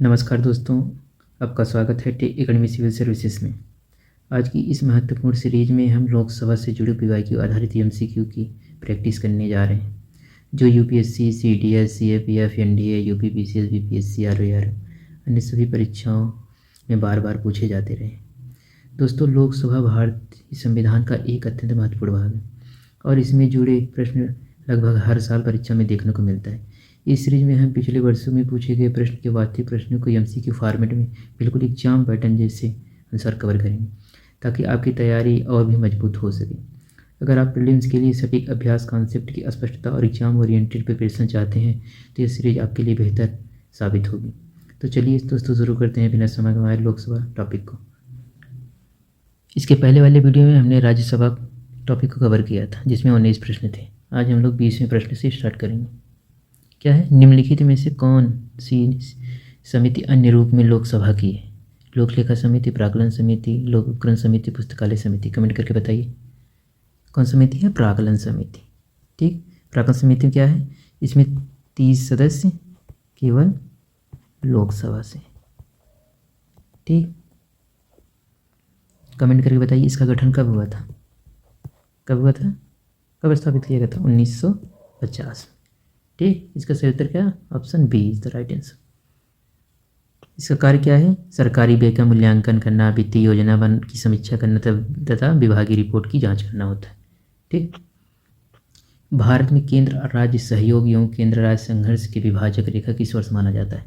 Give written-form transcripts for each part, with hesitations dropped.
नमस्कार दोस्तों, आपका स्वागत है टेक एकेडमी सिविल सर्विसेज में। आज की इस महत्वपूर्ण सीरीज में हम लोकसभा से जुड़े पीवाईक्यू आधारित एमसीक्यू की प्रैक्टिस करने जा रहे हैं, जो UPSC, CDS, CAPF, NDA, UP PCS, BPSC, ROR अन्य सभी परीक्षाओं में बार बार पूछे जाते रहे। दोस्तों, लोकसभा भारतीय संविधान का एक अत्यंत महत्वपूर्ण भाग है और इसमें जुड़े प्रश्न लगभग हर साल परीक्षा में देखने को मिलता है। इस सीरीज में हम पिछले वर्षों में पूछे गए प्रश्न के वास्तविक प्रश्नों को एमसीक्यू फॉर्मेट में बिल्कुल एग्जाम पैटर्न जैसे अनुसार कवर करेंगे, ताकि आपकी तैयारी और भी मजबूत हो सके। अगर आप प्रीलिम्स के लिए सटीक अभ्यास, कॉन्सेप्ट की स्पष्टता और एग्जाम ओरिएंटेड प्रिपरेशन चाहते हैं तो यह सीरीज आपके लिए बेहतर साबित होगी। तो चलिए दोस्तों, शुरू करते हैं बिना समय गंवाए लोकसभा टॉपिक को। इसके पहले वाले वीडियो में हमने राज्यसभा टॉपिक को कवर किया था, जिसमें 19 प्रश्न थे। आज हम लोग 20वें प्रश्न से स्टार्ट करेंगे। क्या है? निम्नलिखित में से कौन सी समिति अन्य रूप में लोकसभा की है? लोक लेखा समिति, प्राक्कलन समिति, लोक उपकरण समिति, पुस्तकालय समिति। कमेंट करके बताइए कौन समिति है? प्राक्कलन समिति। ठीक, प्राक्कलन समिति क्या है? इसमें 30 सदस्य केवल लोकसभा से। ठीक, कमेंट करके बताइए इसका गठन कब हुआ था? कब हुआ था? कब स्थापित किया गया था? 1950। ठीक, इसका सही उत्तर क्या? Option B is the right answer. इसका कार्य क्या है? सरकारी व्यय का मूल्यांकन करना, वित्तीय योजना की समीक्षा करना तथा विभागीय रिपोर्ट की जांच करना होता है। ठीक, भारत में केंद्र और राज्य सहयोग एवं केंद्र राज्य संघर्ष के विभाजक रेखा किस वर्ष माना जाता है?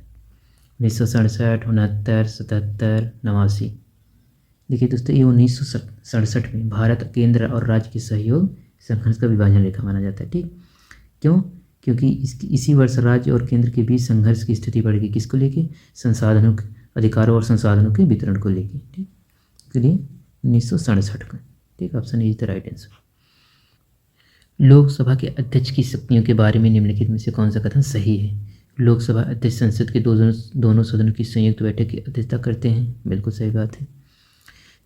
1967, 69, 77, 89। देखिए दोस्तों, ये 1967 में भारत, केंद्र और राज्य के सहयोग संघर्ष का विभाजन रेखा माना जाता है। ठीक, क्यों? क्योंकि इसी वर्ष राज्य और केंद्र के बीच संघर्ष की स्थिति बढ़ गई। किसको लेके? संसाधनों के, अधिकारों और संसाधनों के वितरण को लेके। ठीक, इसके लिए 1967 का। ठीक, option is the right answer. Lok Sabha के अध्यक्ष की शक्तियों के बारे में निम्नलिखित में से कौन सा कथन सही है? लोकसभा अध्यक्ष संसद के दोनों सदनों की संयुक्त बैठक की अध्यक्षता करते हैं। बिल्कुल सही बात है।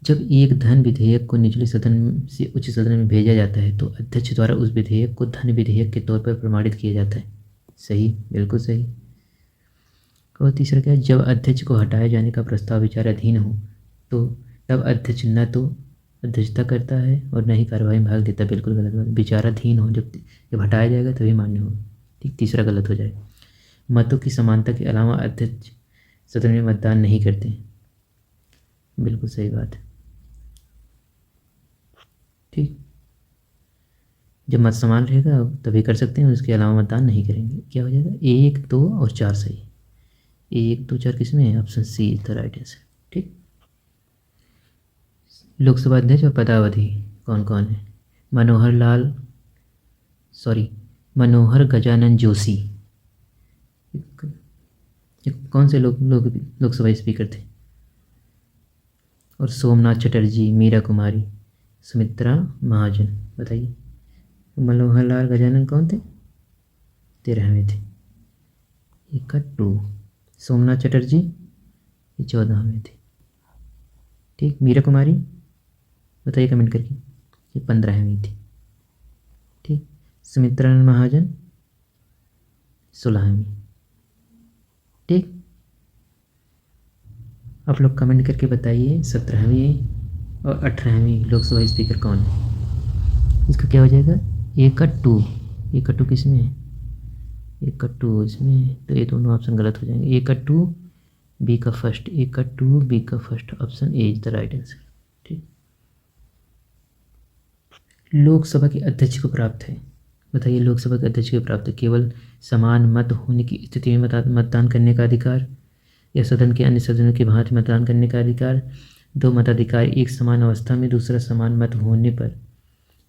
जब एक धन विधेयक को निचले सदन से उच्च सदन में भेजा जाता है तो अध्यक्ष द्वारा उस विधेयक को धन विधेयक के तौर पर प्रमाणित किया जाता है। सही, बिल्कुल सही। और तीसरा क्या है? जब अध्यक्ष को हटाए जाने का प्रस्ताव विचाराधीन हो तो तब अध्यक्ष न तो अध्यक्षता करता है और न ही कार्यवाही में भाग लेता। बिल्कुल गलत बात। विचाराधीन हो, जब हटाया जाएगा तभी मान्य होगा। ठीक, तीसरा गलत हो जाएगा। मतों की समानता के अलावा अध्यक्ष सदन में मतदान नहीं करते। बिल्कुल सही बात है। ठीक, जब मत समान रहेगा तभी कर सकते हैं, उसके अलावा मतदान नहीं करेंगे। क्या हो जाएगा? 1, 2 और 4 सही। 1, 2, 4 किस में है? Option C is the right answer. ठीक, लोकसभा अध्यक्ष और पदावधि कौन कौन है? मनोहर गजानन जोशी। कौन से लोकसभा स्पीकर थे? और सोमनाथ चटर्जी, मीरा कुमारी, सुमित्रा महाजन। बताइए, मनोहर लाल गजानन कौन थे? 13वें थे। 1, 2। सोमनाथ चटर्जी ये 14वें थे। ठीक, मीरा कुमारी बताइए कमेंट करके, ये 15वीं थी। ठीक, सुमित्रा महाजन 16वीं। ठीक, आप लोग कमेंट करके बताइए 17वीं और 18वीं लोकसभा स्पीकर कौन है? इसका क्या हो जाएगा? 1, 2। 1, 2 किस में है? 1, 2 इसमें है, तो ये दोनों ऑप्शन गलत हो जाएंगे। 1, 2 बी का फर्स्ट, 1, 2 बी का first. Option A is the right answer. ठीक, लोकसभा के अध्यक्ष को प्राप्त है। बताइए, लोकसभा के अध्यक्ष को प्राप्त है केवल समान मत होने की स्थिति में मतदान करने का अधिकार, या सदन के अन्य सदनों की भांति मतदान करने का अधिकार, 2 मताधिकार एक समान अवस्था में दूसरा समान मत होने पर,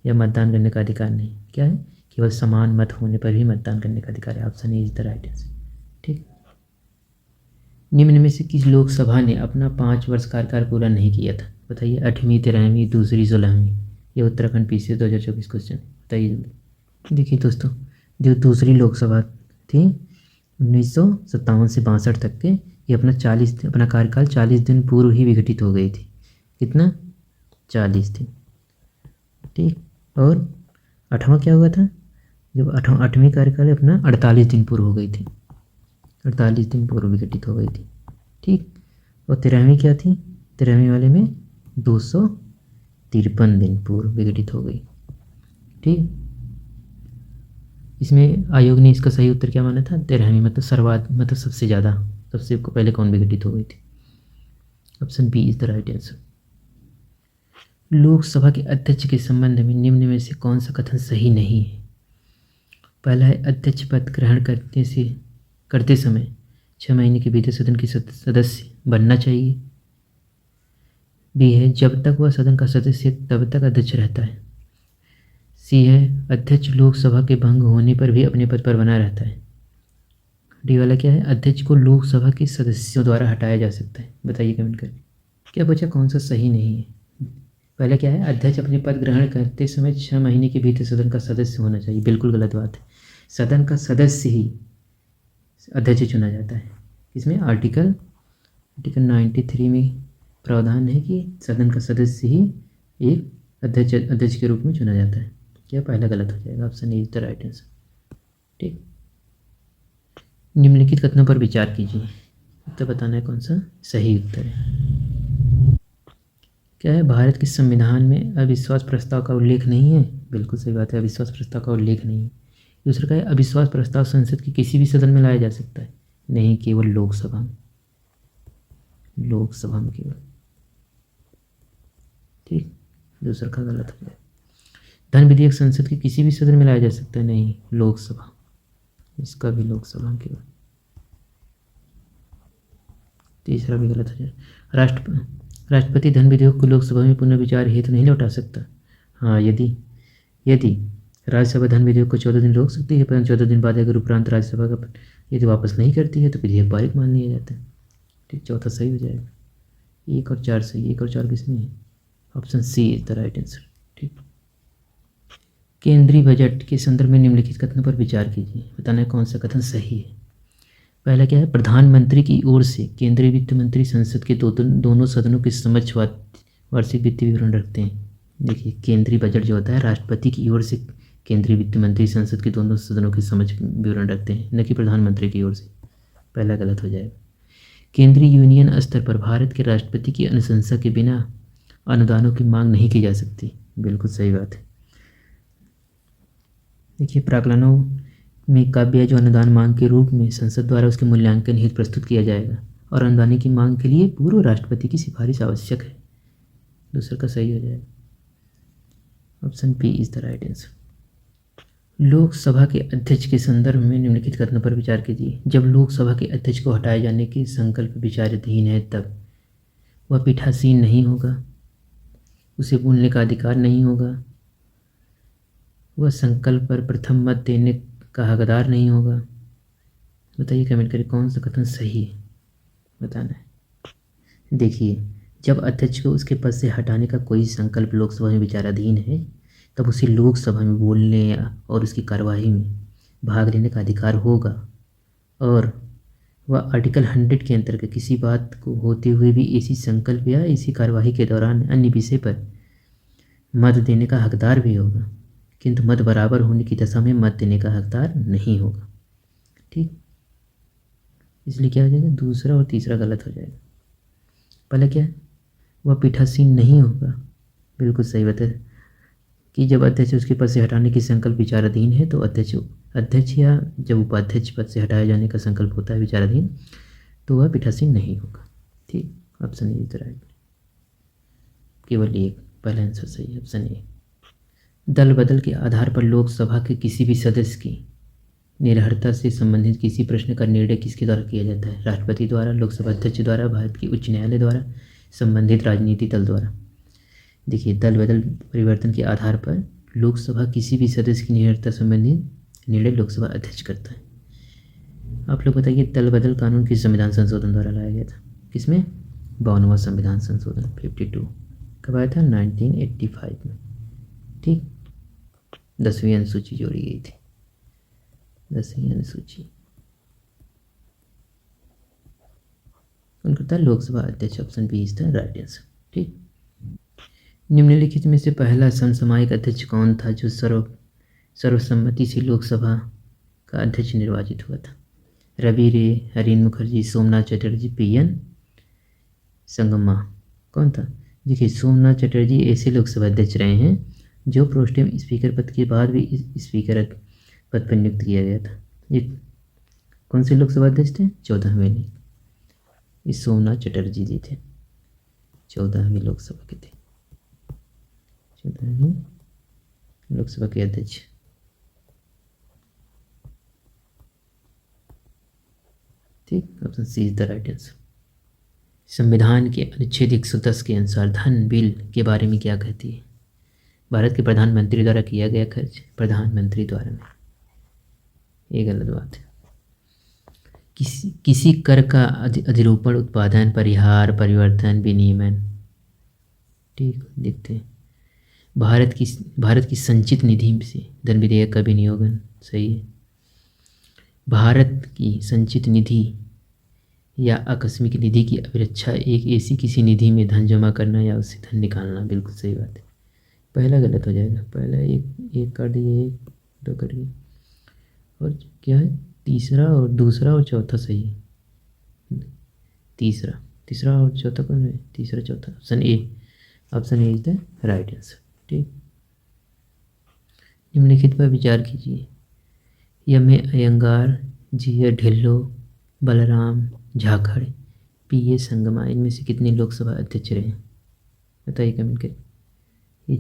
या मतदान करने का अधिकार नहीं। क्या है? केवल समान मत होने पर ही मतदान करने का अधिकार है। Option A is the right answer. ठीक, निम्न में से किस लोकसभा ने अपना 5 वर्ष कार्यकाल पूरा नहीं किया था? बताइए, 8वीं, 13वीं, दूसरी, 16वीं। ये उत्तराखंड पीसीएस 2024 क्वेश्चन है। बताइए जल्दी। देखिए दोस्तों, जो दूसरी लोकसभा थी 1957 से 62 तक के, ये अपना कार्यकाल 40 दिन पूर्व ही विघटित हो गई थी। कितना? 40 दिन। ठीक, और 8वां क्या हुआ था? जब 8वीं कार्यकाल अपना 48 दिन पूर्व हो गई थी। 48 दिन पूर्व विघटित हो गई थी। ठीक। और 13वीं क्या थी? 13वीं वाले में 253 दिन पूर्व विघटित हो गई। ठीक। इसमें आयोग ने इसका सही उत्तर क्या माना था? 13वीं, मतलब सर्वाधिक, मतलब सबसे ज़्यादा, सबसे पहले कौन विघटित हो गई थी? Option B is the right answer. Lok Sabha के अध्यक्ष के संबंध में निम्न में से कौन सा कथन सही नहीं है? पहला है, अध्यक्ष पद ग्रहण करते समय 6 महीने के भीतर सदन के सदस्य बनना चाहिए। बी है, जब तक वह सदन का सदस्य तब तक अध्यक्ष रहता है। सी है, अध्यक्ष लोकसभा के भंग होने पर भी अपने पद पर बना रहता है। डी वाला क्या है, अध्यक्ष को लोकसभा के सदस्यों द्वारा हटाया जा सकता है। बताइए कमेंट करके। क्या बचा, कौन सा सही नहीं है? पहले क्या है, अध्यक्ष अपने पद ग्रहण करते समय 6 महीने के भीतर सदन का सदस्य होना चाहिए। बिल्कुल गलत बात है। सदन का सदस्य ही अध्यक्ष चुना जाता है। इसमें आर्टिकल 93 में प्रावधान है कि सदन का सदस्य ही एक अध्यक्ष के रूप में चुना जाता है। क्या पहला गलत हो जाएगा? Option A is the right answer. ठीक। निम्नलिखित कथनों पर विचार कीजिए, उत्तर बताना है कौन सा सही उत्तर है। क्या है, भारत के संविधान में अविश्वास प्रस्ताव का उल्लेख नहीं है। बिल्कुल सही बात है, अविश्वास प्रस्ताव का उल्लेख नहीं है। दूसरा क्या है, अविश्वास प्रस्ताव संसद के किसी भी सदन में लाया जा सकता है। नहीं, केवल लोकसभा में, लोकसभा में केवल। ठीक। दूसरा का गलत हो गया। धन विधेयक संसद के किसी भी सदन में लाया जा सकता है। नहीं, लोकसभा, इसका भी लोकसभा में केवल। तीसरा भी गलत हो जाए। राष्ट्रपति धन विधेयक को लोकसभा में पुनर्विचार हेतु नहीं लौटा सकता। हाँ, यदि राज्यसभा धन विधेयक को 14 दिन रोक सकती है, परंतु 14 दिन बाद अगर उपरांत राज्यसभा का यदि वापस नहीं करती है तो विधेयक पारित मान लिया जाता है। ठीक, चौथा सही हो जाएगा। 1 और 4 सही। 1 और 4 किसमें है? Option C is the right answer. ठीक। केंद्रीय बजट के संदर्भ में निम्नलिखित कथनों पर विचार कीजिए, बताना है कौन सा कथन सही है। पहला क्या है, प्रधानमंत्री की ओर से केंद्रीय वित्त मंत्री संसद के दोनों सदनों के समक्ष वार्षिक वित्तीय विवरण रखते हैं। देखिए, केंद्रीय बजट जो होता है, राष्ट्रपति की ओर से केंद्रीय वित्त मंत्री संसद के दोनों सदनों के समक्ष विवरण रखते हैं, न कि प्रधानमंत्री की ओर से। पहला गलत हो जाएगा। केंद्रीय यूनियन स्तर पर भारत के राष्ट्रपति की अनुशंसा के बिना अनुदानों की मांग नहीं की जा सकती। बिल्कुल सही बात है। देखिए, प्राक्कलनों में काव्य जो अनुदान मांग के रूप में संसद द्वारा उसके मूल्यांकन हेतु प्रस्तुत किया जाएगा और अनुदान की मांग के लिए पूर्व राष्ट्रपति की सिफारिश आवश्यक है। दूसरा का सही हो जाएगा। Option B is the right answer. Lok Sabha के अध्यक्ष के संदर्भ में निम्नलिखित कथनों पर विचार कीजिए। जब लोकसभा के अध्यक्ष को हटाए जाने की संकल्प विचाराधीन है, तब वह पीठासीन नहीं होगा, उसे बोलने का अधिकार नहीं होगा, वह संकल्प पर प्रथम मत देने का हकदार नहीं होगा। बताइए कमेंट करें कौन सा कथन सही है, बताना है। देखिए, जब अध्यक्ष को उसके पद से हटाने का कोई संकल्प लोकसभा में विचाराधीन है, तब उसे लोकसभा में बोलने और उसकी कार्यवाही में भाग लेने का अधिकार होगा और वह आर्टिकल 100 के अंतर्गत किसी बात को होते हुए भी इसी संकल्प या इसी कार्यवाही के दौरान अन्य विषय पर मत देने का हकदार भी होगा, किंतु मत बराबर होने की दशा में मत देने का हकदार नहीं होगा। ठीक, इसलिए क्या हो जाएगा, दूसरा और तीसरा गलत हो जाएगा। पहले क्या है, वह पीठासीन नहीं होगा। बिल्कुल सही बात है कि जब अध्यक्ष उसके पद से हटाने की संकल्प विचाराधीन है तो अध्यक्ष या जब उपाध्यक्ष पद से हटाए जाने का संकल्प होता है विचाराधीन, तो वह पीठासीन नहीं होगा। ठीक, ऑप्शन ए इज राइट। केवल एक, पहला आंसर सही है, ऑप्शन ए। दल बदल के आधार पर लोकसभा के किसी भी सदस्य की निर्भरता से संबंधित किसी प्रश्न का निर्णय किसके द्वारा किया जाता है? राष्ट्रपति द्वारा, लोकसभा अध्यक्ष द्वारा, भारत के उच्च न्यायालय द्वारा, संबंधित राजनीतिक दल द्वारा। देखिए, दल बदल परिवर्तन के आधार पर लोकसभा किसी भी सदस्य की निर्भरता संबंधित निर्णय लोकसभा अध्यक्ष करता है। आप लोग बताइए, दल बदल कानून किस संविधान संशोधन द्वारा लाया गया था? किसमें? 52वां संविधान संशोधन 52 कब आया था? 1985 में। ठीक, 10वीं अनुसूची जोड़ी गई थी, 10वीं अनुसूची। कौन करता है? लोकसभा अध्यक्ष। Option B is the right answer. ठीक, निम्नलिखित में से पहला समसामयिक अध्यक्ष कौन था जो सर्वसम्मति से लोकसभा का अध्यक्ष निर्वाचित हुआ था? रवि रे, हरीन मुखर्जी, सोमनाथ चटर्जी, PN संगमा कौन था? देखिए, सोमनाथ चटर्जी ऐसे लोकसभा अध्यक्ष रहे हैं जो प्रोटेम स्पीकर पद के बाद भी इस स्पीकर पद पर नियुक्त किया गया था। ये कौन से लोकसभा अध्यक्ष थे? 14वें नहीं, इस सोमनाथ चटर्जी जी थे, 14वीं लोकसभा के थे, 14वीं लोकसभा के अध्यक्ष। ठीक, option C is the right answer. संविधान के अनुच्छेद 110 के अनुसार धन बिल के बारे में क्या कहती है? भारत के प्रधानमंत्री द्वारा किया गया खर्च, प्रधानमंत्री द्वारा में, ये गलत बात है। किसी कर का अधिरोपण, उत्पादन, परिहार, परिवर्तन, विनियमन। ठीक, देखते हैं। भारत की संचित निधि से धन विधेयक का विनियोगन, सही है। भारत की संचित निधि या आकस्मिक निधि की अभिरक्षा एक ऐसी किसी निधि में धन जमा करना या उससे धन निकालना, बिल्कुल सही बात है। पहला गलत हो जाएगा, पहला एक कर दिए, एक दो कर दिए, और क्या है तीसरा और दूसरा और चौथा सही है। तीसरा और चौथा कौन है? तीसरा चौथा, option A is the right answer. ठीक, निम्नलिखित पर विचार कीजिए। यमे अयंगार, जी ढिल्लो, बलराम झाखड़, पी ए संगमा, इनमें से कितने लोकसभा अध्यक्ष रहे? बताइए कमेंट करें। ये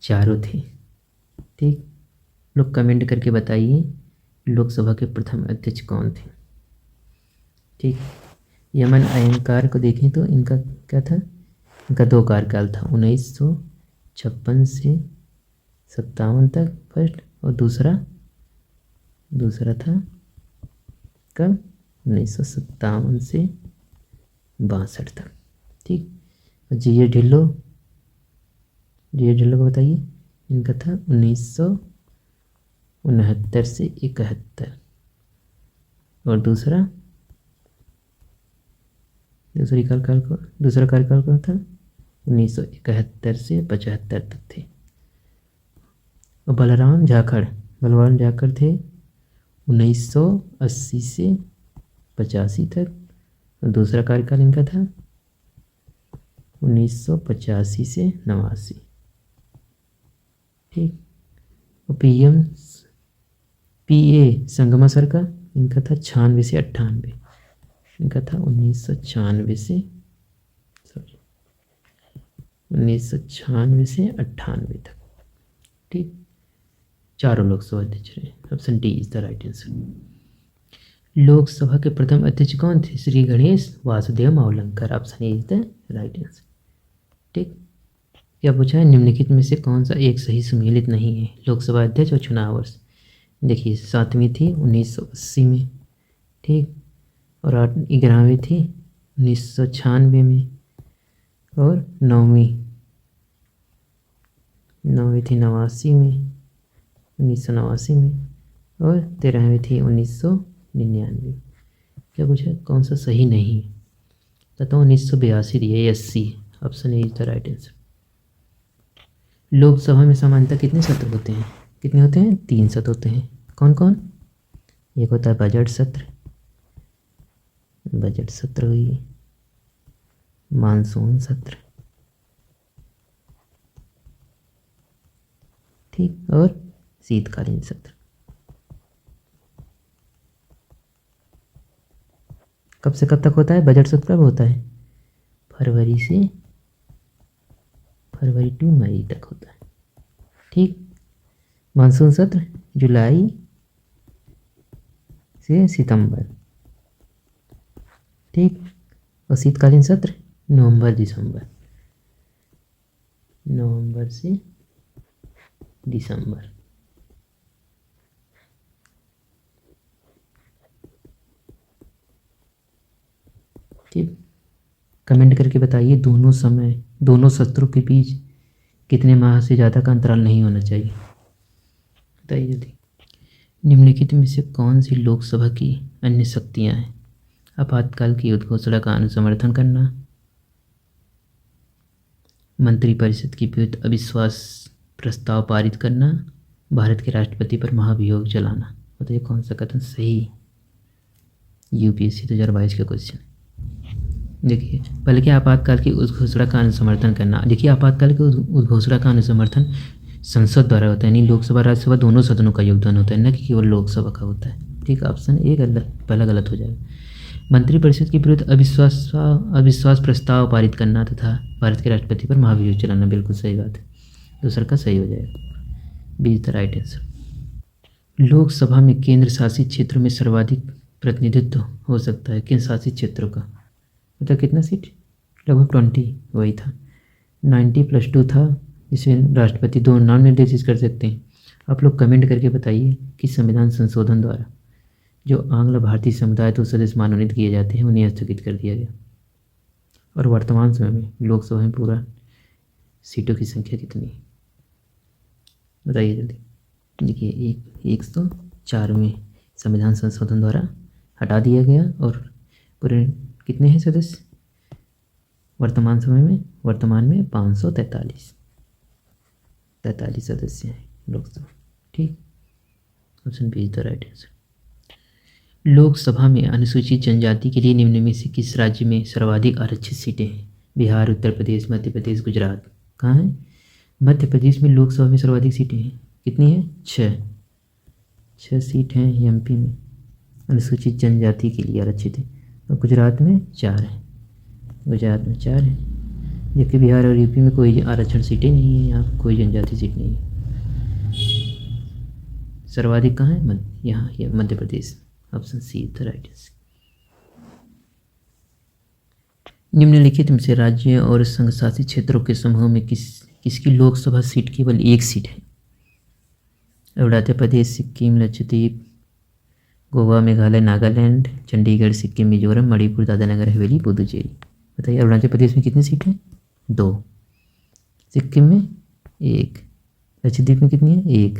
चारों थे। ठीक, लोग कमेंट करके बताइए लोकसभा के प्रथम अध्यक्ष कौन थे। ठीक, यमन अयंगार को देखें तो इनका क्या था? इनका 2 कार्यकाल था, 1956 से 57 तक फर्स्ट, और दूसरा था कब? 1957 से 62 तक। ठीक, और जी ढिल्लो को बताइए, इनका था 1969 से 71, और दूसरा कार्यकाल कौन था? 1971 से 75 तक थे। और बलराम झाखड़ थे 1980 से 85 तक, और दूसरा कार्यकाल इनका था 1985 से 89। ठीक, और पी ए संगमा सर का इनका था 96 से 98, इनका था 1996 से 98 तक। ठीक, चारों लोकसभा अध्यक्ष रहे। Option D is the right answer. Lok Sabha के प्रथम अध्यक्ष कौन थे? Shri Ganesh Vasudev Mavalankar, option A is the right answer. ठीक, क्या पूछा है? निम्नलिखित में से कौन सा एक सही सुमेलित नहीं है? लोकसभा अध्यक्ष और चुनाव वर्ष। देखिए, 7वीं थी 1980 में, ठीक, और 11वीं थी 1996 में, और 9वीं थी 89 में, 1989 में, और 13वीं थी 1999। क्या पूछा? कौन सा सही नहीं? तो 1982 दिया, 80, option A is the right answer. Lok Sabha में सामान्यतः कितने सत्र होते हैं? कितने होते हैं? 3 सत्र होते हैं। कौन कौन? एक होता है बजट सत्र हुई, मानसून सत्र, ठीक, और शीतकालीन सत्र। कब से कब तक होता है? बजट सत्र कब होता है? फरवरी टू मई तक होता है। ठीक, मानसून सत्र जुलाई से सितंबर, ठीक, और शीतकालीन सत्र नवंबर से दिसंबर। ठीक, कमेंट करके बताइए दोनों सत्रों के बीच कितने माह से ज़्यादा का अंतराल नहीं होना चाहिए? बताइए जल्दी। निम्नलिखित में से कौन सी लोकसभा की अन्य शक्तियां हैं? आपातकाल की उद्घोषणा का अनुसमर्थन करना, मंत्रिपरिषद की विरुद्ध अविश्वास प्रस्ताव पारित करना, भारत के राष्ट्रपति पर महाभियोग चलाना। बताइए कौन सा कथन सही? यूपीएससी 2022 का क्वेश्चन। देखिए, पहले क्या आपातकाल की उस घोषणा का अनुसमर्थन करना। देखिए, आपातकाल के उस घोषणा का अनुसमर्थन संसद द्वारा होता है, यानी लोकसभा राज्यसभा दोनों सदनों का योगदान होता है, न कि केवल लोकसभा का होता है। ठीक, ऑप्शन ए गलत, पहला गलत हो जाएगा। मंत्रिपरिषद के विरुद्ध अविश्वास प्रस्ताव पारित करना तथा भारत के राष्ट्रपति पर महाभियोग चलाना, बिल्कुल सही बात है, दूसरा का सही हो जाएगा, B is the right answer. Lok Sabha में केंद्र शासित क्षेत्रों में सर्वाधिक प्रतिनिधित्व हो सकता है। केंद्र शासित क्षेत्रों का मतलब कितना सीट, लगभग 20 वही था, 90 + 2 था, जिसमें राष्ट्रपति दो नाम निर्देशित कर सकते हैं। आप लोग कमेंट करके बताइए कि संविधान संशोधन द्वारा जो आंग्ल भारतीय समुदाय 2 सदस्य मनोनीत किए जाते हैं उन्हें स्थगित कर दिया गया। और वर्तमान समय में लोकसभा में पूरा सीटों की संख्या कितनी है बताइए जल्दी। देखिए, 104 में संविधान संशोधन द्वारा हटा दिया गया और पूरे कितने हैं सदस्य वर्तमान में 543 सदस्य हैं लोकसभा। ठीक, option B is the right answer. Lok Sabha में अनुसूचित जनजाति के लिए निम्न में से किस राज्य में सर्वाधिक आरक्षित सीटें हैं? बिहार, उत्तर प्रदेश, मध्य प्रदेश, गुजरात। कहाँ है? मध्य प्रदेश में लोकसभा में सर्वाधिक सीटें हैं, कितनी हैं? 6 सीट हैं एमपी में अनुसूचित जनजाति के लिए आरक्षित है, और गुजरात में 4 है, जबकि बिहार और यूपी में कोई आरक्षण सीटें नहीं है, यहाँ कोई जनजाति सीट नहीं है। सर्वाधिक कहाँ है? यहाँ Madhya Pradesh, option C is the right answer. निम्नलिखित में से राज्य और संघ शासित क्षेत्रों के समूह में किसकी लोकसभा सीट केवल एक सीट है? अरुणाचल प्रदेश, सिक्किम, लक्षद्वीप, गोवा, मेघालय, नागालैंड, चंडीगढ़, सिक्किम, मिजोरम, मणिपुर, दादरा नगर हवेली, पुदुचेरी। बताइए, अरुणाचल प्रदेश में कितनी सीट है? 2, सिक्किम में 1, लक्षद्वीप में कितनी है? 1,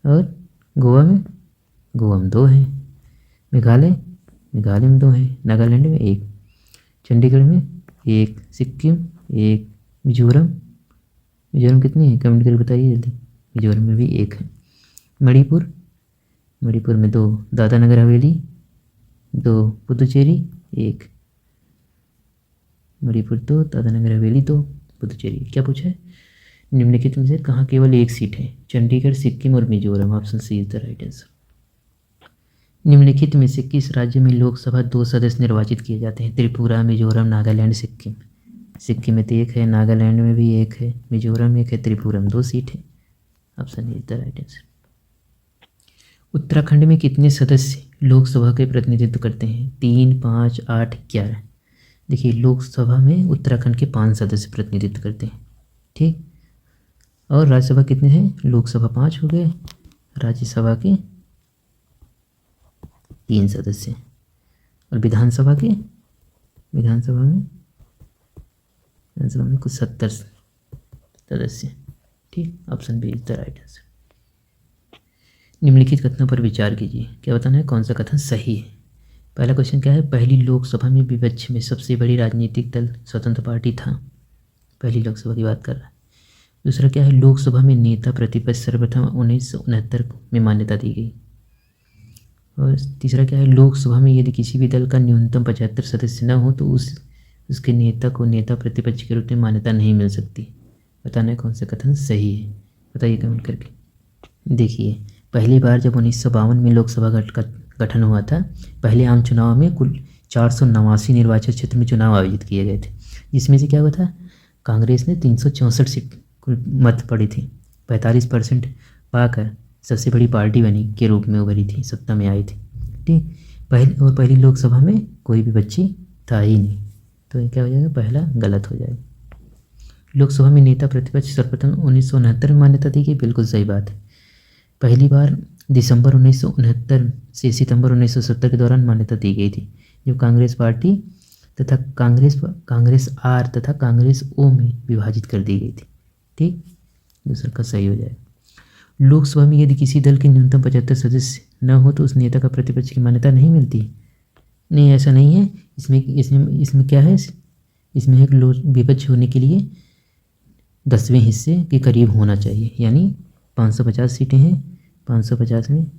और गोवा में 2 है, मेघालय में 2 है, नागालैंड में 1, चंडीगढ़ में 1, सिक्किम 1, मिजोरम कितनी है? कमेंट करके बताइए जल्दी। मिजोरम में भी 1 है। मणिपुर में 2, दादरा नगर हवेली 2, पुदुचेरी 1, मणिपुर 2, दादरा नगर हवेली 2, पुदुचेरी। क्या पूछा है? निम्नलिखित में से कहाँ केवल एक सीट है? चंडीगढ़, सिक्किम और Mizoram, option C is the right answer. निम्नलिखित में से किस राज्य में लोकसभा 2 सदस्य निर्वाचित किए जाते हैं? त्रिपुरा, मिजोरम, नागालैंड, सिक्किम। सिक्किम में तो 1 है, नागालैंड में भी 1 है, मिजोरम में 1 है, त्रिपुरा में 2 सीट है, option is the right answer. Uttarakhand में कितने सदस्य लोकसभा के प्रतिनिधित्व करते हैं? 3, 5, 8, 11। देखिए, लोकसभा में उत्तराखंड के 5 सदस्य प्रतिनिधित्व करते हैं। ठीक, और राज्यसभा कितने हैं? लोकसभा 5 हो गए, राज्यसभा के 3 सदस्य, और विधानसभा में कुछ 70 सदस्य। ठीक, option B is the right answer. निम्नलिखित कथनों पर विचार कीजिए। क्या बताना है? कौन सा कथन सही है? पहला क्वेश्चन क्या है? पहली लोकसभा में विपक्ष में सबसे बड़ी राजनीतिक दल स्वतंत्र पार्टी था। पहली लोकसभा की बात कर रहा है। दूसरा क्या है? लोकसभा में नेता प्रतिपक्ष सर्वप्रथम 1969 में मान्यता दी गई। और तीसरा क्या है? लोकसभा में यदि किसी भी दल का न्यूनतम 75 सदस्य न हो तो उसके नेता को नेता प्रतिपक्ष के रूप में मान्यता नहीं मिल सकती। बताना है कौन सा कथन सही है, बताइए कमेंट करके। देखिए, पहली बार जब 1952 में लोकसभा का गठन हुआ था, पहले आम चुनाव में कुल 489 निर्वाचन क्षेत्र में चुनाव आयोजित किए गए थे, जिसमें से क्या हुआ था? कांग्रेस ने 364 सीट कुल मत पड़ी थी, 45% पाकर सबसे बड़ी पार्टी बनी के रूप में उभरी थी, सत्ता में आई थी। ठीक, पहली लोकसभा में कोई भी बच्ची था ही नहीं, तो ये क्या हो जाएगा? पहला गलत हो जाएगा। लोकसभा में नेता प्रतिपक्ष सर्वप्रथम 1969 में मान्यता दी गई, बिल्कुल सही बात है। पहली बार दिसंबर 1969 से सितंबर 1970 के दौरान मान्यता दी गई थी, जब कांग्रेस पार्टी तथा कांग्रेस आर तथा कांग्रेस ओ में विभाजित कर दी गई थी। ठीक, दूसरा का सही हो जाएगा। लोकसभा में यदि किसी दल के न्यूनतम 75 सदस्य न हो तो उस नेता का प्रतिपक्ष की मान्यता नहीं मिलती। नहीं, ऐसा नहीं है। इसमें क्या है? इसमें एक विपक्ष होने के लिए 10वें हिस्से के करीब होना चाहिए, यानी 550 सीटें हैं, 550 में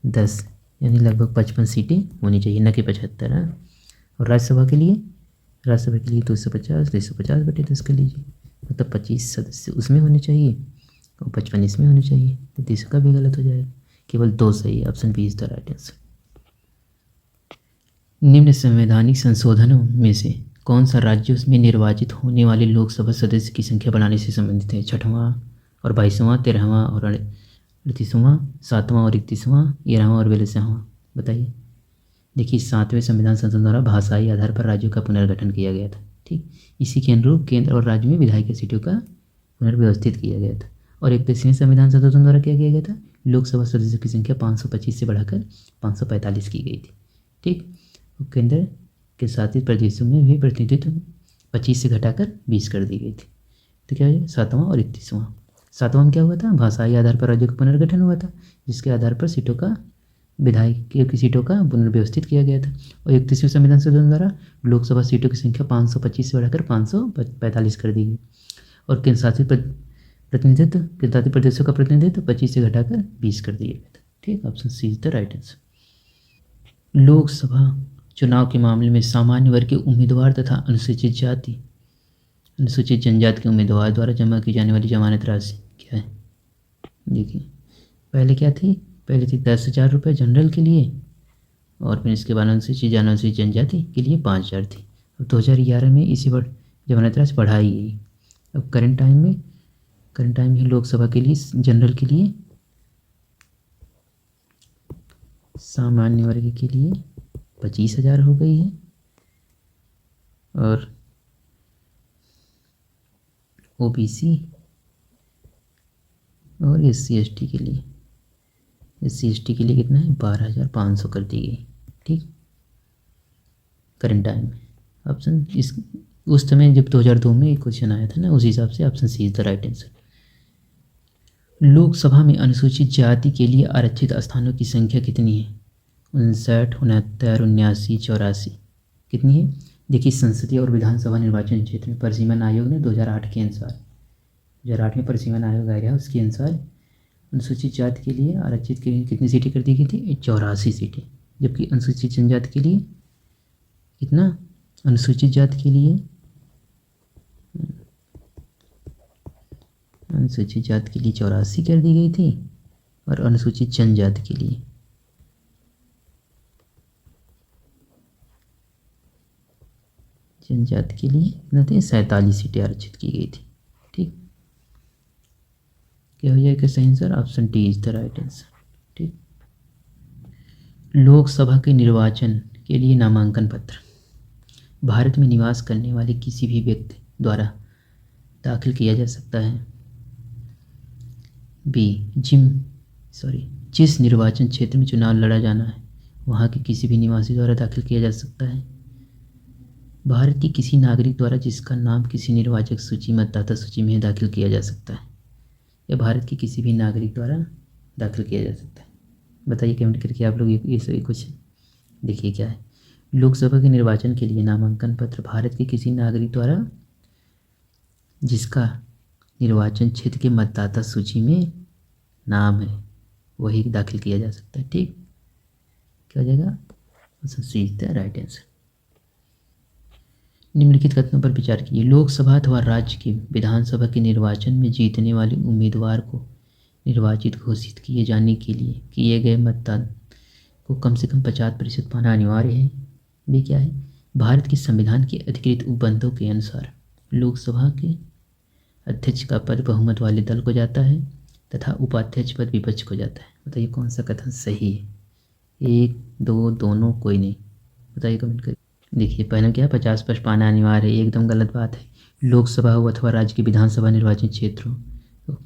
10 यानी लगभग 55 सीटें होनी चाहिए, न कि 75। और राज्यसभा के लिए राज्यसभा के लिए 250 कर लीजिए, मतलब 25 सदस्य उसमें होने चाहिए और 55 इसमें होने चाहिए, तो तीसरा का भी गलत हो जाएगा, केवल 2 सही है। Option B is the right answer. निम्न संवैधानिक संशोधनों में से कौन सा राज्य उसमें निर्वाचित होने वाले लोकसभा सदस्य की संख्या बढ़ाने से संबंधित है? 6वां और 22वां, 13वां और 38वां, 7वां और 31वां, 11वां और 42वां? बताइए। देखिए, 7वें संविधान संशोधन द्वारा भाषाई आधार पर राज्यों का पुनर्गठन किया गया था। ठीक, इसी के अनुरूप केंद्र और राज्य में विधायिका सीटों का पुनर्व्यवस्थित किया गया था। और 31वें संविधान संशोधन द्वारा क्या किया गया था? लोकसभा सदस्यों की संख्या 525 से बढ़ाकर 545 की गई थी। ठीक, केंद्र के साथ ही प्रदेशों में भी प्रतिनिधित्व 25 से घटाकर 20 कर दी गई थी। तो क्या हो जाएगा? 7वां और 31वां। 7वां में क्या हुआ था? भाषाई आधार पर राज्यों का पुनर्गठन हुआ था, जिसके आधार पर सीटों का विधायिका की सीटों का पुनर्व्यवस्थित किया गया था। और 31वें संविधान संशोधन द्वारा लोकसभा सीटों की संख्या 525 से बढ़ाकर 545 कर दी गई। और केंद्र शासित प्रदेशों का प्रतिनिधित्व 25 से घटाकर 20 कर दिया गया था। ठीक, option C is the right answer. Lok Sabha चुनाव के मामले में सामान्य वर्ग के उम्मीदवार तथा अनुसूचित जाति अनुसूचित जनजाति के उम्मीदवार द्वारा जमा की जाने वाली जमानत राशि क्या है? देखिए, पहले क्या थी? पहले थी 10,000 रुपये जनरल के लिए, और फिर इसके बाद अनुसूचित जनजाति के लिए 5,000 थी। अब 2011 में इसी पर जमानत राशि बढ़ाई गई। अब करंट टाइम में लोकसभा के लिए जनरल के लिए सामान्य वर्ग के लिए 25,000 हो गई है, और ओबीसी और SC/ST के लिए कितना है? 12,500 कर दी गई। ठीक, करंट टाइम में। ऑप्शन इस उस समय जब 2002 में एक क्वेश्चन आया था ना, उस हिसाब से option C is the right answer. Lok Sabha में अनुसूचित जाति के लिए आरक्षित स्थानों की संख्या कितनी है? 59, 69, 79, 84 कितनी है? देखिए, संसदीय और विधानसभा निर्वाचन क्षेत्र में परिसीमन आयोग ने 2008 के अनुसार 2008 में परिसीमन आयोग आया है, उसके अनुसार अनुसूचित जाति के लिए आरक्षित के लिए कितनी सीटें कर दी गई थी? 84 सीटें। जबकि अनुसूचित जनजाति के लिए कितना? अनुसूचित जाति के लिए 84 कर दी गई थी, और अनुसूचित जनजाति के लिए कितना थे? 47 सीटें आरक्षित की गई थी। ठीक, क्या हो जाएगा सही answer? Option D is the right answer. ठीक, लोकसभा के निर्वाचन के लिए नामांकन पत्र भारत में निवास करने वाले किसी भी व्यक्ति द्वारा दाखिल किया जा सकता है। बी, जिस निर्वाचन क्षेत्र में चुनाव लड़ा जाना है वहाँ के किसी भी निवासी द्वारा दाखिल किया जा सकता है। भारत के किसी नागरिक द्वारा जिसका नाम किसी निर्वाचक सूची मतदाता सूची में दाखिल किया जा सकता है, या भारत के किसी भी नागरिक द्वारा दाखिल किया जा सकता है। बताइए कमेंट करके आप लोग ये सभी कुछ। देखिए क्या है, लोकसभा के निर्वाचन के लिए नामांकन पत्र भारत के किसी नागरिक द्वारा जिसका निर्वाचन क्षेत्र के मतदाता सूची में नाम है वही दाखिल किया जा सकता है। ठीक, क्या हो जाएगा? सी इज द राइट आंसर। निम्नलिखित कथनों पर विचार कीजिए। लोकसभा अथवा राज्य के विधानसभा के निर्वाचन में जीतने वाले उम्मीदवार को निर्वाचित घोषित किए जाने के लिए किए गए मतदान को कम से कम 50% पाना अनिवार्य है। ये क्या है? भारत के संविधान के अधिकृत उपबंधों के अनुसार लोकसभा के अध्यक्ष का पद बहुमत वाले दल को जाता है तथा उपाध्यक्ष पद विपक्ष को जाता है। बताइए कौन सा कथन सही है? 1, 2, दोनों, कोई नहीं? बताइए कमेंट करिए। देखिए, पहला क्या है? 50% पाना अनिवार्य है, एकदम गलत बात है। लोकसभा हो अथवा राज्य के विधानसभा निर्वाचन क्षेत्र हो तो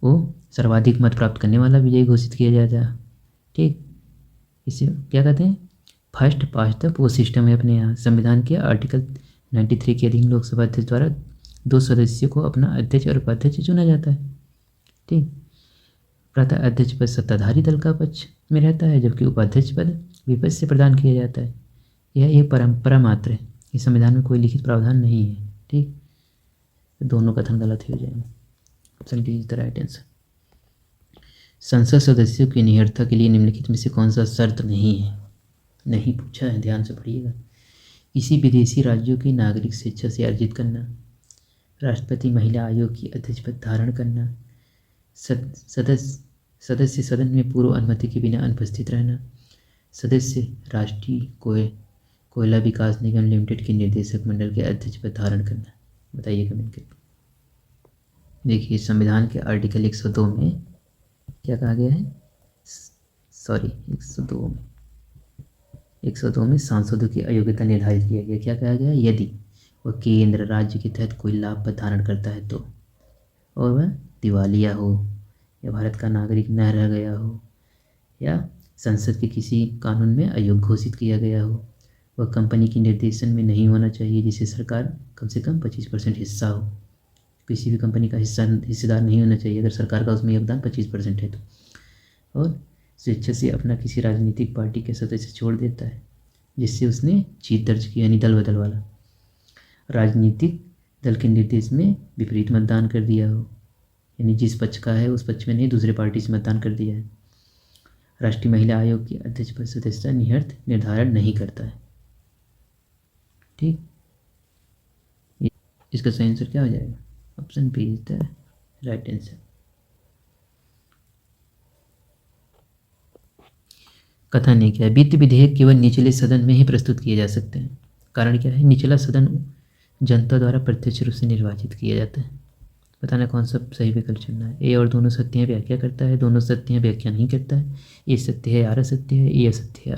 वो सर्वाधिक मत प्राप्त करने वाला विजयी घोषित किया जाता है। ठीक, इसे क्या कहते हैं? First past the post system है अपने यहाँ। संविधान के आर्टिकल 93 के अधीन लोकसभा अध्यक्ष द्वारा 2 सदस्यों को अपना अध्यक्ष और उपाध्यक्ष चुना जाता है। ठीक, प्रातः अध्यक्ष पद सत्ताधारी दल का पक्ष में रहता है, जबकि उपाध्यक्ष पद विपक्ष से प्रदान किया जाता है। यह एक परंपरा मात्र है, इस संविधान में कोई लिखित प्रावधान नहीं है। ठीक, तो दोनों कथन गलत हो जाएंगे। Option D is the right answer. संसद सदस्यों की निहरता के लिए निम्नलिखित में से कौन सा शर्त नहीं है? नहीं पूछा है, ध्यान से पढ़िएगा। किसी विदेशी राज्यों के नागरिक स्वेच्छा से अर्जित करना, राष्ट्रपति महिला आयोग की अध्यक्ष पद धारण करना, सदस्य सदन में पूर्व अनुमति के बिना अनुपस्थित रहना, सदस्य राष्ट्रीय कोयला विकास निगम लिमिटेड के निर्देशक मंडल के अध्यक्ष पद धारण करना। बताइए कमेंट करके। देखिए संविधान के आर्टिकल 102 में क्या कहा गया है, सॉरी 102 में सांसदों की अयोग्यता निर्धारित किया गया। क्या कहा गया, यदि वह केंद्र राज्य के तहत कोई लाभ पर धारण करता है तो, और वह दिवालिया हो, या भारत का नागरिक न रह गया हो, या संसद के किसी कानून में अयोग्य घोषित किया गया हो, वह कंपनी की निर्देशन में नहीं होना चाहिए जिसे सरकार कम से कम 25% हिस्सा हो। किसी भी कंपनी का हिस्सेदार नहीं होना चाहिए अगर सरकार का उसमें योगदान 25% है तो। और स्वेच्छा से अपना किसी राजनीतिक पार्टी के सदस्य छोड़ देता है जिससे उसने जीत दर्ज की, यानी दल बदल वाला। राजनीतिक दल के निर्देश में विपरीत मतदान कर दिया हो, यानी जिस पक्ष का है उस पक्ष में नहीं, दूसरे पार्टी से मतदान कर दिया है। राष्ट्रीय महिला आयोग की अध्यक्ष पद सदस्यता नियत निर्धारण नहीं करता है। ठीक, इसका सही आंसर क्या हो जाएगा, option B is the right answer. कथन है क्या है, वित्त विधेयक केवल निचले सदन में ही प्रस्तुत किए जा सकते हैं। कारण क्या है, निचला सदन जनता द्वारा प्रत्यक्ष रूप से निर्वाचित किया जाता है। बताना कौन सा सही विकल्प चुनना है। ए और दोनों सत्य हैं व्याख्या करता है, दोनों सत्य हैं व्याख्या नहीं करता है। ए सत्य है आर असत्य है, ए असत्य है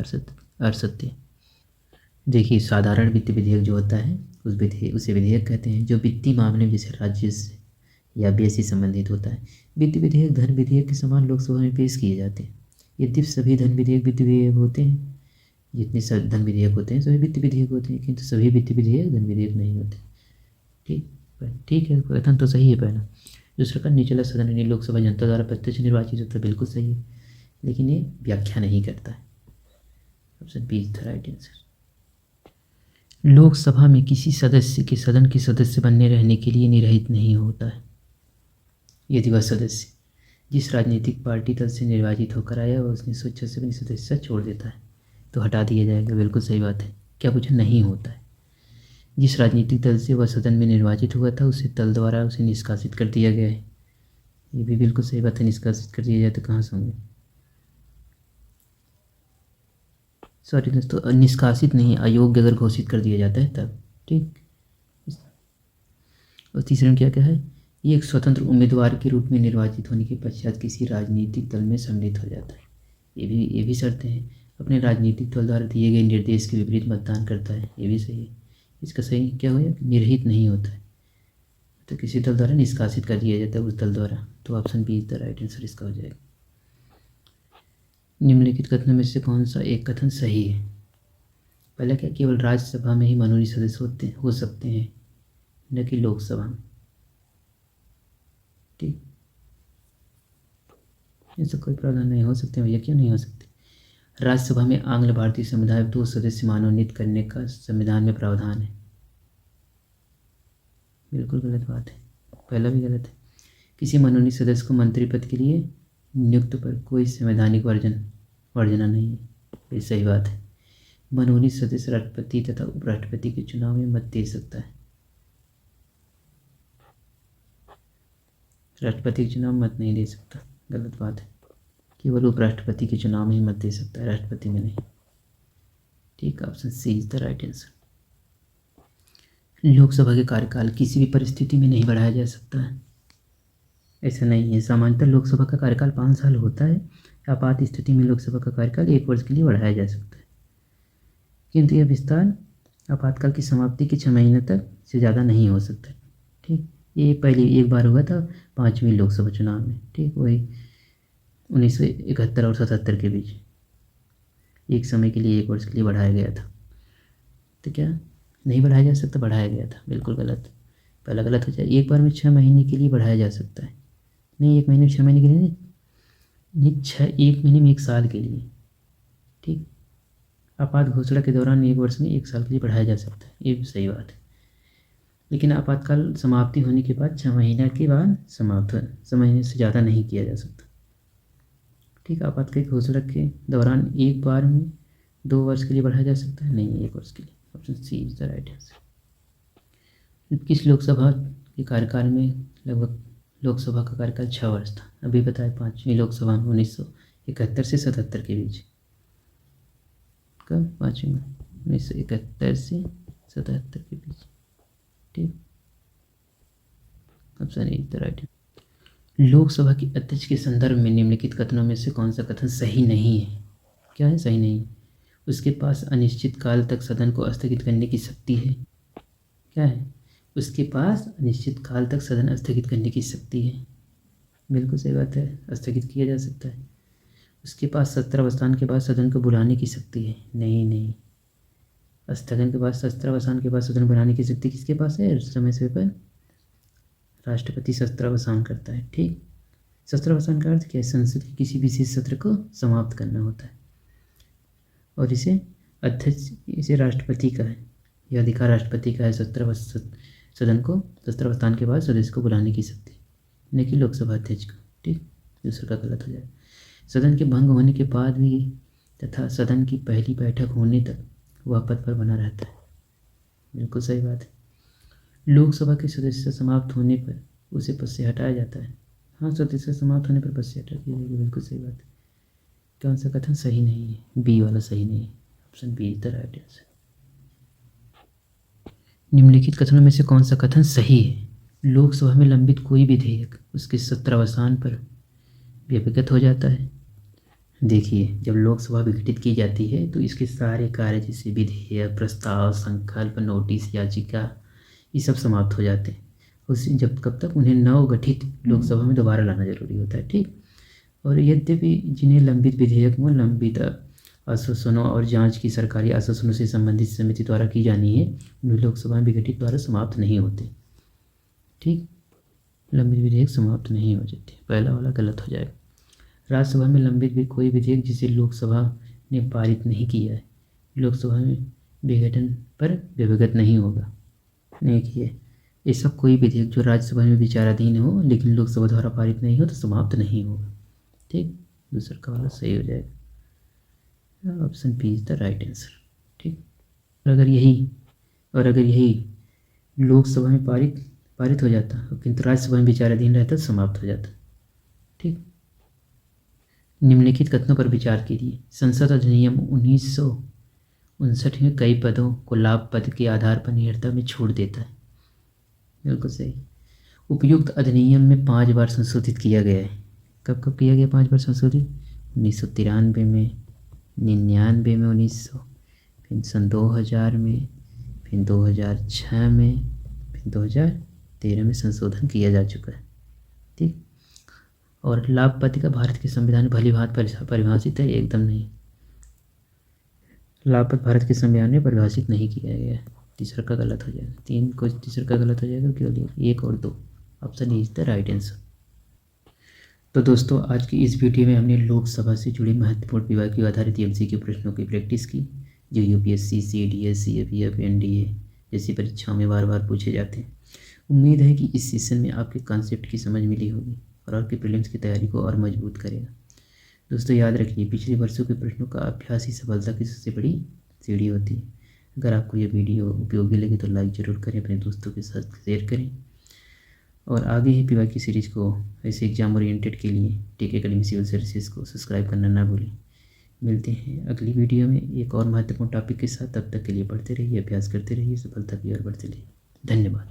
असत्य है। देखिए साधारण वित्त विधेयक जो होता है उसे विधेयक कहते हैं, जो वित्तीय मामले में जैसे राज्य से या व्यय से संबंधित होता है। वित्त विधेयक धन विधेयक के समान लोकसभा में पेश किए जाते हैं। यद्यपि सभी धन विधेयक वित्त विधेयक होते हैं, जितने धन विधेयक होते हैं सभी वित्त विधेयक होते हैं, किंतु सभी वित्त विधेयक धन विधेयक नहीं होते। ठीक है, कथन तो सही है पहला। दूसरा का निचला सदन यानी लोकसभा जनता द्वारा प्रत्यक्ष निर्वाचित होता है, बिल्कुल सही है, लेकिन ये व्याख्या नहीं करता है। Option B is the right answer. Lok Sabha में किसी सदस्य के सदन के सदस्य बनने रहने के लिए निर्हित नहीं होता है यदि वह सदस्य जिस राजनीतिक पार्टी दल से निर्वाचित होकर आया वह उसने स्वेच्छा से अपनी सदस्यता छोड़ देता है तो हटा दिया जाएगा। बिल्कुल सही बात है। क्या पूछा, नहीं होता है। जिस राजनीतिक दल से वह सदन में निर्वाचित हुआ था उसे दल द्वारा उसे निष्कासित कर दिया गया है। ये भी बिल्कुल सही बात है, निष्कासित कर दिया जाए तो कहाँ से होंगे, सॉरी दोस्तों, निष्कासित नहीं, अयोग्य अगर घोषित कर दिया जाता है तब। ठीक, और तीसरे में क्या क्या है, ये एक स्वतंत्र उम्मीदवार के रूप में निर्वाचित होने के पश्चात किसी राजनीतिक दल में सम्मिलित हो जाता है। ये भी शर्तें हैं। अपने राजनीतिक दल द्वारा दिए गए निर्देश के विपरीत मतदान करता है, ये भी सही है। इसका सही क्या होगा, निर्हित नहीं होता है, तो किसी दल द्वारा निष्कासित कर दिया जाता है उस दल द्वारा, तो option B is the right answer इसका हो जाएगा। निम्नलिखित कथनों में से कौन सा एक कथन सही है। पहला क्या, केवल राज्यसभा में ही मनोनीत सदस्य हो सकते हैं, न कि लोकसभा में। ठीक, ऐसा कोई प्रावधान नहीं हो सकते भैया, क्यों नहीं हो सकते। राज्यसभा में आंग्ल भारतीय समुदाय 2 सदस्य मनोनीत करने का संविधान में प्रावधान है। बिल्कुल गलत बात है, पहला भी गलत है। किसी मनोनीत सदस्य को मंत्री पद के लिए नियुक्त पर कोई संवैधानिक वर्जना नहीं है, ये सही बात है। मनोनीत सदस्य राष्ट्रपति तथा उपराष्ट्रपति के चुनाव में मत दे सकता है। राष्ट्रपति के चुनाव में मत नहीं दे सकता, गलत बात है। केवल उपराष्ट्रपति के चुनाव में ही मत दे सकता है, राष्ट्रपति में नहीं। ठीक, option C is the right answer. Lok Sabha के कार्यकाल किसी भी परिस्थिति में नहीं बढ़ाया जा सकता है, ऐसा नहीं है। सामान्यतः लोकसभा का कार्यकाल 5 साल होता है। आपात स्थिति में लोकसभा का कार्यकाल 1 वर्ष के लिए बढ़ाया जा सकता है, किंतु यह विस्तार आपातकाल की समाप्ति के 6 महीने तक से ज़्यादा नहीं हो सकता। ठीक, ये पहले एक बार हुआ था 5वीं लोकसभा चुनाव में। ठीक, वही 1971 और 77 के बीच एक समय के लिए 1 वर्ष के लिए बढ़ाया गया था। तो क्या नहीं बढ़ाया जा सकता, बढ़ाया गया था, बिल्कुल गलत। पहला गलत हो जाए, एक बार में 6 महीने के लिए बढ़ाया जा सकता है, नहीं 1 महीने 6 महीने के लिए नहीं, 1 महीने में 1 साल के लिए। ठीक, आपात घोषणा के दौरान 1 वर्ष में 1 साल के लिए बढ़ाया जा सकता है, ये भी सही बात है। लेकिन आपातकाल समाप्ति होने के बाद 6 महीने के बाद समाप्त हो, 6 महीने से ज़्यादा नहीं किया जा सकता। ठीक, आपातकाल घोषणा के दौरान एक बार में 2 वर्ष के लिए बढ़ाया जा सकता है, नहीं 1 वर्ष के लिए। Option C is the right answer. किस लोकसभा के कार्यकाल में लगभग लोकसभा का कार्यकाल 6 वर्ष था? अभी बताए 5वीं लोकसभा में 1971 से 77 के बीच। कब? 5वीं में 1971 से 77 के बीच। ठीक, option A the right. Lok Sabha की अध्यक्ष के संदर्भ में निम्नलिखित कथनों में से कौन सा कथन सही नहीं है? क्या है सही नहीं? उसके पास अनिश्चित काल तक सदन को स्थगित करने की शक्ति है। क्या है? उसके पास अनिश्चित काल तक सदन स्थगित करने की शक्ति है। बिल्कुल सही बात है, स्थगित किया जा सकता है। उसके पास शस्त्रावसान के बाद सदन को बुलाने की शक्ति है। नहीं, स्थगन के बाद शस्त्रावसान के बाद सदन बुलाने की शक्ति किसके पास है? समय से पर राष्ट्रपति शस्त्रावसान करता है। ठीक, शस्त्रावसान का अर्थ क्या है? संसद के किसी विशेष सत्र को समाप्त करना होता है, और इसे राष्ट्रपति का है, यह अधिकार राष्ट्रपति का है सदन को शस्त्रावसान के बाद सदस्य को बुलाने की शक्ति, न कि लोकसभा अध्यक्ष को। ठीक, दूसरा का गलत हो जाए। सदन के भंग होने के बाद भी तथा सदन की पहली बैठक होने तक वह पद पर बना रहता है। बिल्कुल सही बात है। लोकसभा के सदस्य समाप्त होने पर उसे पद से हटाया जाता है। हाँ, सदस्य समाप्त होने पर पद से हटा दिया जाएगा। बिल्कुल सही बात है। कौन सा कथन सही नहीं है? बी वाला सही नहीं है। Option B is the right answer. निम्नलिखित कथनों में से कौन सा कथन सही है? लोकसभा में लंबित कोई विधेयक उसके सत्रावसान पर व्यभिगत हो जाता है। देखिए, जब लोकसभा विघटित की जाती है तो इसके सारे कार्य जैसे विधेयक, प्रस्ताव, संकल्प, नोटिस, याचिका, ये सब समाप्त हो जाते हैं। उसी कब तक? उन्हें नवगठित लोकसभा में दोबारा लाना जरूरी होता है। ठीक, और यद्यपि जिन्हें लंबित विधेयक में लंबित आश्वासनों और जांच की सरकारी आश्वासनों से संबंधित समिति द्वारा की जानी है, उन्हें लोकसभा में विघटित द्वारा समाप्त नहीं होते। ठीक, लंबित विधेयक समाप्त नहीं हो जाते। पहला वाला गलत हो जाएगा। राज्यसभा में लंबित भी कोई विधेयक जिसे लोकसभा ने पारित नहीं किया है, लोकसभा में विघटन पर व्यभिगत नहीं होगा। नहीं किए ऐसा कोई विधेयक जो राज्यसभा में विचाराधीन हो लेकिन लोकसभा द्वारा पारित नहीं हो तो समाप्त नहीं होगा। ठीक, दूसरा का वाला सही हो जाएगा। Option B is the right answer. ठीक, और अगर यही लोकसभा में पारित हो जाता किंतु राज्यसभा में विचाराधीन रहता तो समाप्त हो जाता। ठीक, निम्नलिखित कथनों पर विचार कीजिए। संसद अधिनियम 1959 में कई पदों को लाभ पद के आधार पर नियरता में छूट देता है। बिल्कुल सही। उपयुक्त अधिनियम में 5 बार संशोधित किया गया है। कब कब किया गया 5 बार संशोधित? 1993 में, 99 में, 1900, फिर सन 2000 में, फिर 2006 में, फिर 2013 में संशोधन किया जा चुका है। ठीक, और लाभपति का भारत के संविधान में भली भांति परिभाषित है? एकदम नहीं। लाभपत भारत के संविधान में परिभाषित नहीं किया गया है। तीसरा का गलत हो जाएगा। 3 को तीसरा का गलत हो जाएगा, केवल 1 और 2। Option is the right answer. तो दोस्तों, आज की इस वीडियो में हमने लोकसभा से जुड़ी महत्वपूर्ण विभागीय आधारित एमसीक्यू प्रश्नों की प्रैक्टिस की, जो यूपीएससी, सीडीएस, सीएपीएफ, एनडीए जैसी परीक्षाओं में बार बार पूछे जाते हैं। उम्मीद है कि इस सेशन में आपके कॉन्सेप्ट की समझ मिली होगी और आपकी प्रीलिम्स की तैयारी को और मजबूत करेगा। दोस्तों, याद रखिए, पिछले वर्षों के प्रश्नों का अभ्यास ही सफलता की सबसे बड़ी सीढ़ी होती है। अगर आपको यह वीडियो उपयोगी लगे तो लाइक ज़रूर करें, अपने दोस्तों के साथ शेयर करें, और आगे ही पीवाई की सीरीज़ को ऐसे एग्जाम ओरिएंटेड के लिए टेक एकेडमी सिविल सर्विसेज को सब्सक्राइब करना ना भूलें। मिलते हैं अगली वीडियो में एक और महत्वपूर्ण टॉपिक के साथ। तब तक के लिए पढ़ते रहिए, अभ्यास करते रहिए, सफलता की ओर बढ़ते रहिए। धन्यवाद।